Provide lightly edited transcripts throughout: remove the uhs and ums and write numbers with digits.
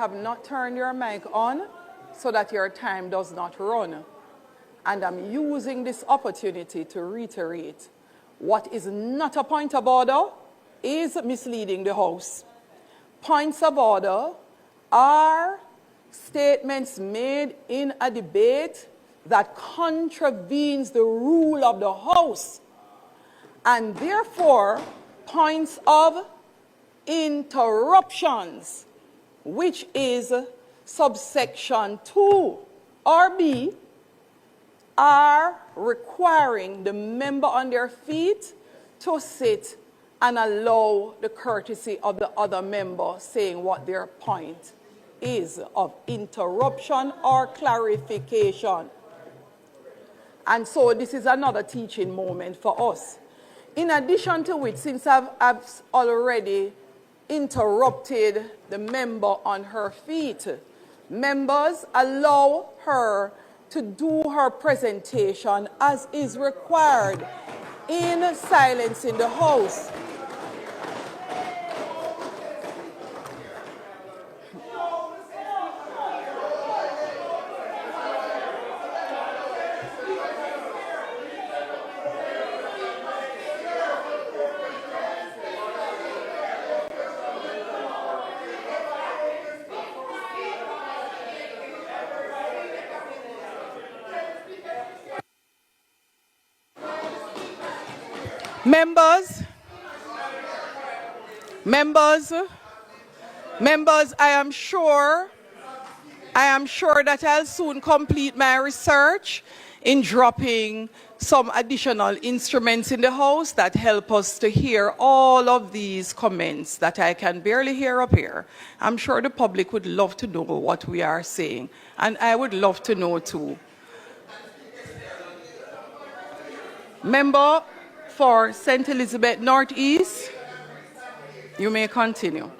have not turned your mic on so that your time does not run. And I'm using this opportunity to reiterate what is not a point of order is misleading the House. Points of order are statements made in a debate that contravenes the rule of the House. And therefore, points of interruptions, which is subsection 2 or B, are requiring the member on their feet to sit and allow the courtesy of the other member saying what their point is of interruption or clarification. And so this is another teaching moment for us. In addition to which, since I've already interrupted the member on her feet, members, allow her to do her presentation as is required in silence in the House. Members, I am sure that I'll soon complete my research in dropping some additional instruments in the House that help us to hear all of these comments that I can barely hear up here. I'm sure the public would love to know what we are saying, and I would love to know too. Member for St. Elizabeth Northeast, you may continue.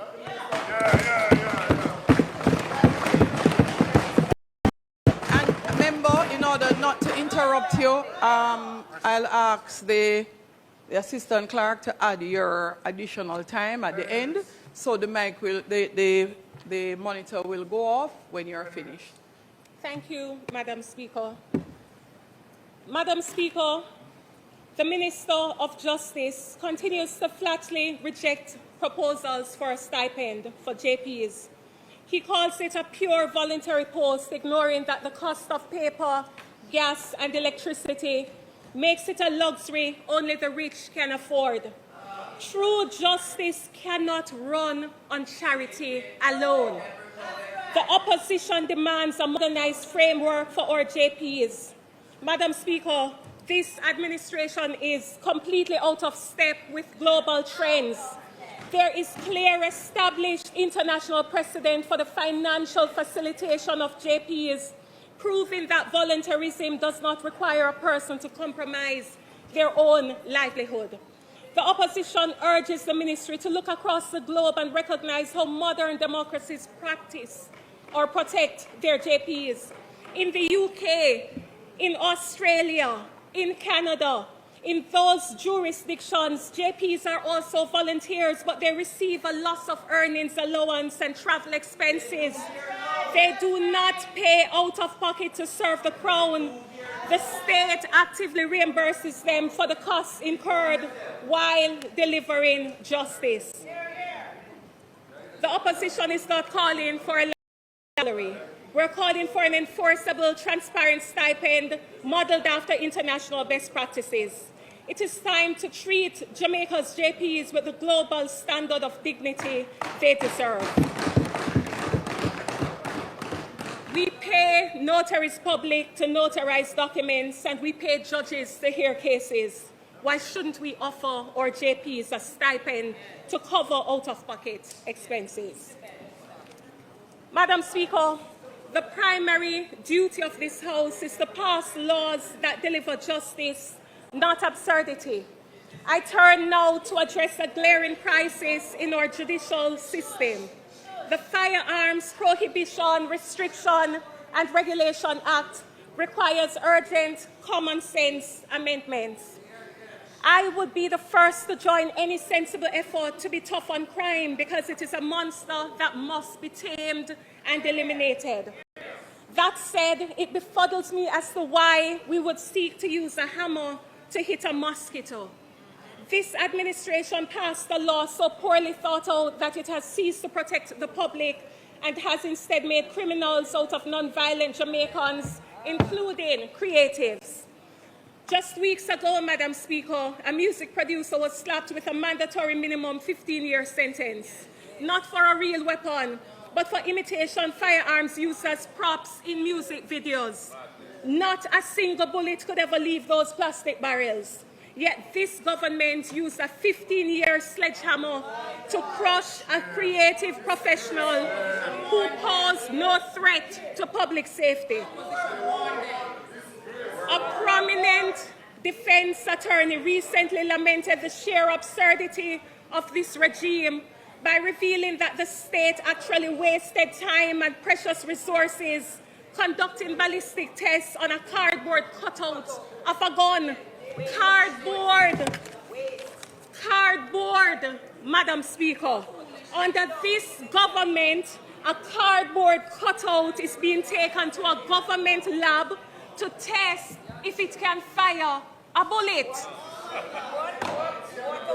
And member, in order not to interrupt you, I'll ask the assistant clerk to add your additional time at the end, so the mic will, the monitor will go off when you're finished. Thank you, Madam Speaker. Madam Speaker, the Minister of Justice continues to flatly reject proposals for a stipend for JPs. He calls it a pure voluntary post, ignoring that the cost of paper, gas, and electricity makes it a luxury only the rich can afford. True justice cannot run on charity alone. The opposition demands a modernized framework for our JPs. Madam Speaker, this administration is completely out of step with global trends. There is clear established international precedent for the financial facilitation of JPs, proving that voluntarism does not require a person to compromise their own livelihood. The opposition urges the ministry to look across the globe and recognize how modern democracies practice or protect their JPs. In the UK, in Australia, in Canada, in those jurisdictions, JPs are also volunteers, but they receive a loss of earnings allowance and travel expenses. They do not pay out of pocket to serve the Crown. The state actively reimburses them for the costs incurred while delivering justice. The opposition is not calling for a salary. We're calling for an enforceable, transparent stipend modeled after international best practices. It is time to treat Jamaica's JPs with the global standard of dignity they deserve. We pay notaries public to notarize documents, and we pay judges to hear cases. Why shouldn't we offer our JPs a stipend to cover out-of-pocket expenses? Madam Speaker, the primary duty of this House is to pass laws that deliver justice, not absurdity. I turn now to address a glaring crisis in our judicial system. The Firearms Prohibition, Restriction and Regulation Act requires urgent common sense amendments. I would be the first to join any sensible effort to be tough on crime because it is a monster that must be tamed and eliminated. That said, it befuddles me as to why we would seek to use a hammer to hit a mosquito. This administration passed a law so poorly thought out that it has ceased to protect the public and has instead made criminals out of non-violent Jamaicans, including creatives. Just weeks ago, Madam Speaker, a music producer was slapped with a mandatory minimum 15-year sentence, not for a real weapon, but for imitation firearms used as props in music videos. Not a single bullet could ever leave those plastic barrels. Yet this government used a 15-year sledgehammer to crush a creative professional who posed no threat to public safety. A prominent defense attorney recently lamented the sheer absurdity of this regime by revealing that the state actually wasted time and precious resources conducting ballistic tests on a cardboard cutout of a gun. Cardboard, Madam Speaker. Under this government, a cardboard cutout is being taken to a government lab to test if it can fire a bullet.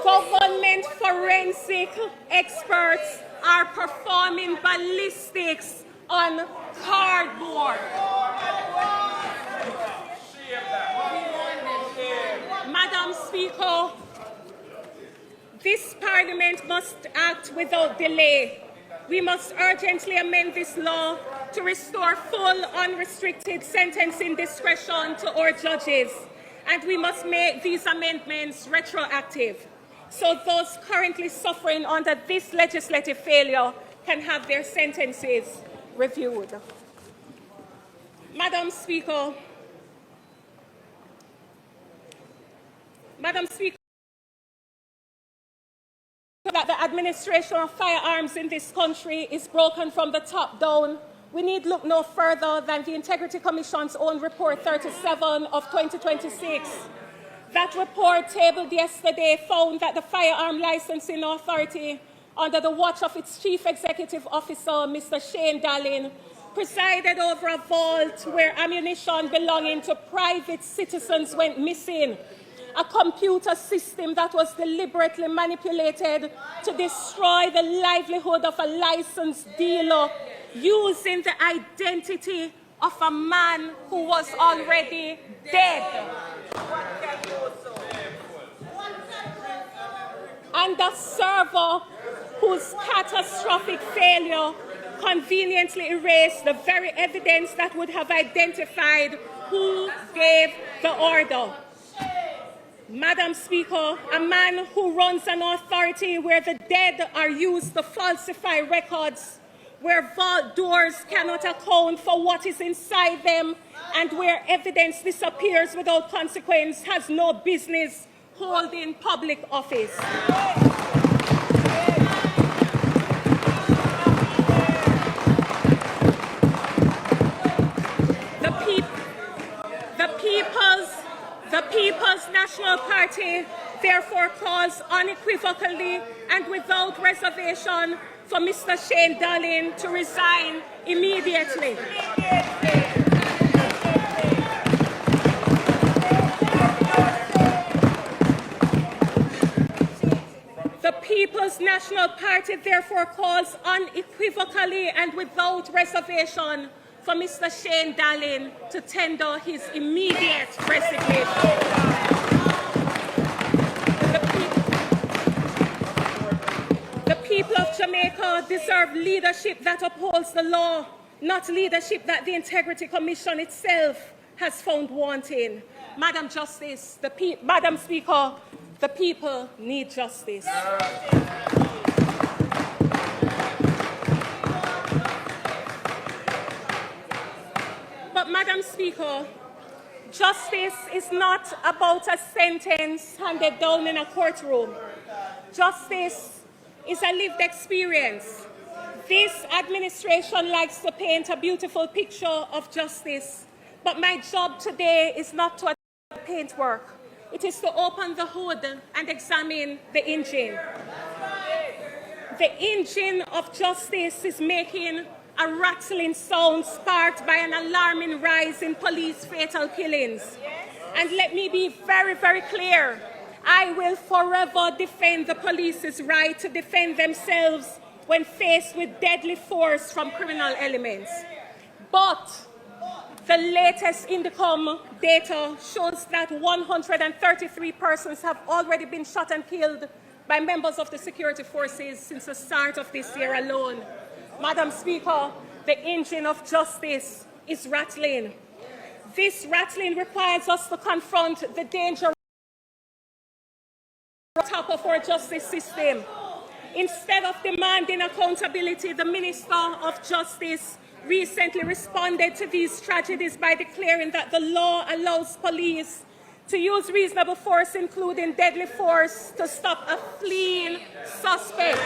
Government forensic experts are performing ballistics on cardboard. Madam Speaker, this Parliament must act without delay. We must urgently amend this law to restore full, unrestricted sentencing discretion to our judges, and we must make these amendments retroactive, so those currently suffering under this legislative failure can have their sentences reviewed. Madam Speaker, that the administration of firearms in this country is broken from the top down, we need look no further than the Integrity Commission's own Report 37 of 2026. That report, tabled yesterday, found that the Firearm Licensing Authority, under the watch of its Chief Executive Officer, Mr. Shane Dallin, presided over a vault where ammunition belonging to private citizens went missing. A computer system that was deliberately manipulated to destroy the livelihood of a licensed dealer using the identity of a man who was already dead. And a server whose catastrophic failure conveniently erased the very evidence that would have identified who gave the order. Madam Speaker, a man who runs an authority where the dead are used to falsify records, where vault doors cannot account for what is inside them, and where evidence disappears without consequence, has no business holding public office. The People's National Party therefore calls unequivocally and without reservation for Mr. Shane Dallin to resign immediately. The People's National Party therefore calls unequivocally and without reservation for Mr. Shane Dallin to tender his immediate resignation. The people of Jamaica deserve leadership that upholds the law, not leadership that the Integrity Commission itself has found wanting. Madam Speaker, the people need justice. But, Madam Speaker, justice is not about a sentence handed down in a courtroom. Justice is a lived experience. This administration likes to paint a beautiful picture of justice, but my job today is not to paint work. It is to open the hood and examine the engine. The engine of justice is making a rattling sound sparked by an alarming rise in police fatal killings. And let me be very, very clear. I will forever defend the police's right to defend themselves when faced with deadly force from criminal elements. But the latest Indicom data shows that 133 persons have already been shot and killed by members of the security forces since the start of this year alone. Madam Speaker, the engine of justice is rattling. This rattling requires us to confront the danger on top of our justice system. Instead of demanding accountability, the Minister of Justice recently responded to these tragedies by declaring that the law allows police to use reasonable force, including deadly force, to stop a fleeing suspect.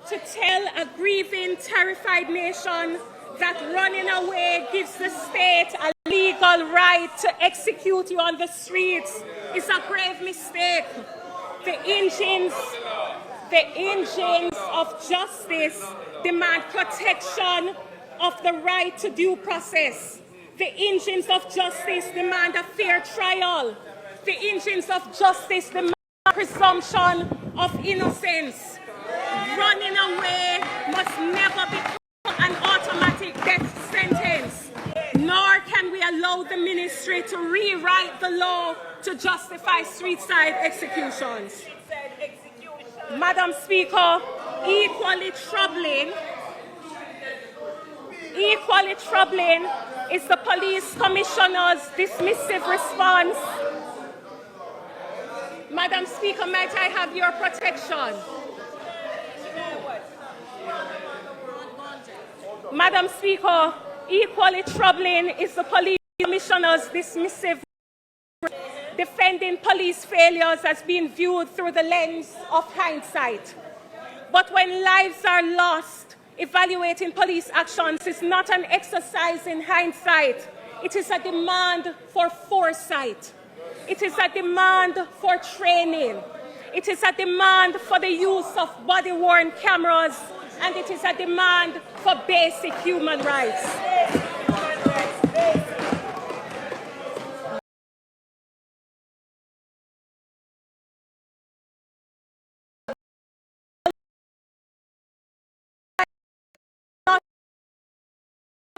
To tell a grieving, terrified nation that running away gives the state a legal right to execute you on the streets is a grave mistake. The engines of justice demand protection of the right to due process. The engines of justice demand a fair trial. The engines of justice demand a presumption of innocence. Running away must never become an automatic death sentence, nor can we allow the ministry to rewrite the law to justify street-side executions. Madam Speaker, equally troubling is the police commissioner's dismissive response. Madam Speaker, might I have your protection? Madam Speaker, equally troubling is the police commissioner's dismissive defending police failures as being viewed through the lens of hindsight. But when lives are lost, evaluating police actions is not an exercise in hindsight. It is a demand for foresight. It is a demand for training. It is a demand for the use of body-worn cameras, and it is a demand for basic human rights.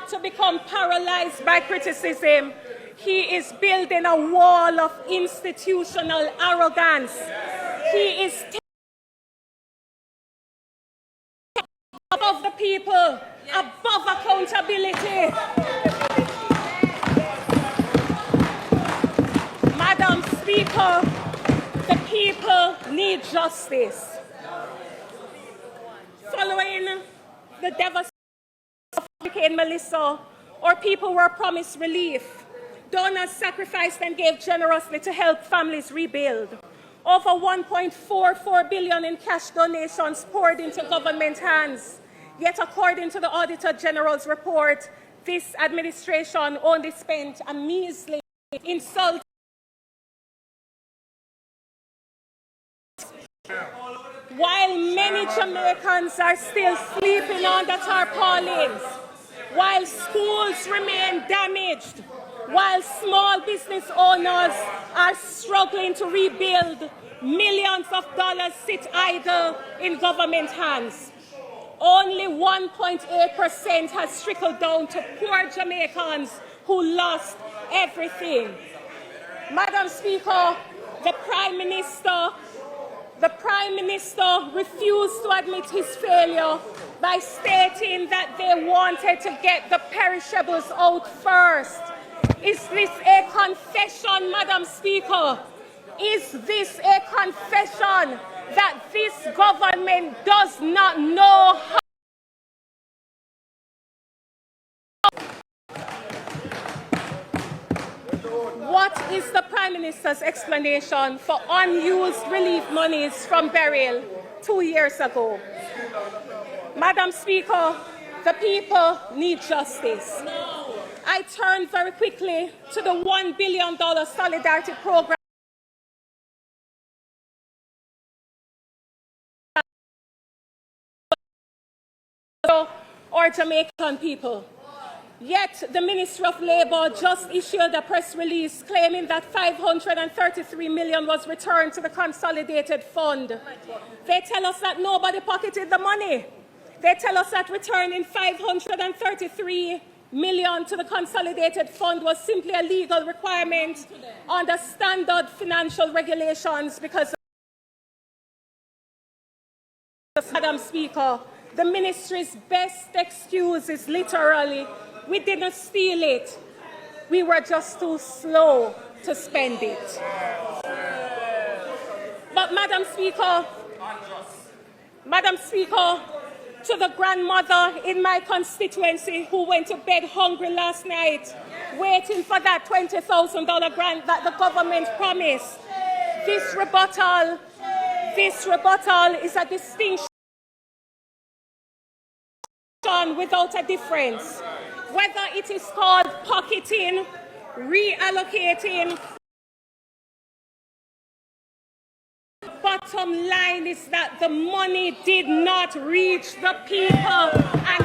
To become paralyzed by criticism, he is building a wall of institutional arrogance. He is above the people, above accountability. Madam Speaker, the people need justice. Following the devastation of Hurricane Melissa, our people were promised relief. Donors sacrificed and gave generously to help families rebuild. Over 1.44 billion in cash donations poured into government hands. Yet, according to the Auditor General's report, this administration only spent a measly insult. While many Jamaicans are still sleeping under tarpaulins, while schools remain damaged, while small business owners are struggling to rebuild, millions of dollars sit idle in government hands. Only 1.8% has trickled down to poor Jamaicans who lost everything. Madam Speaker, the Prime Minister refused to admit his failure by stating that they wanted to get the perishables out first. Is this a confession, Madam Speaker? Is this a confession that this government does not know how? What What is the Prime Minister's explanation for unused relief monies from burial 2 years ago? Madam Speaker, the people need justice. I turn very quickly to the $1 billion solidarity program or Jamaican people. Yet, the Ministry of Labour just issued a press release claiming that $533 million was returned to the consolidated fund. They tell us that nobody pocketed the money. They tell us that returning $533 million to the consolidated fund was simply a legal requirement under standard financial regulations because, Madam Speaker, the ministry's best excuse is literally, we didn't steal it. We were just too slow to spend it. But Madam Speaker, to the grandmother in my constituency who went to bed hungry last night, waiting for that $20,000 grant that the government promised, this rebuttal is a distinction without a difference. Whether it is called pocketing, reallocating, bottom line is that the money did not reach the people, and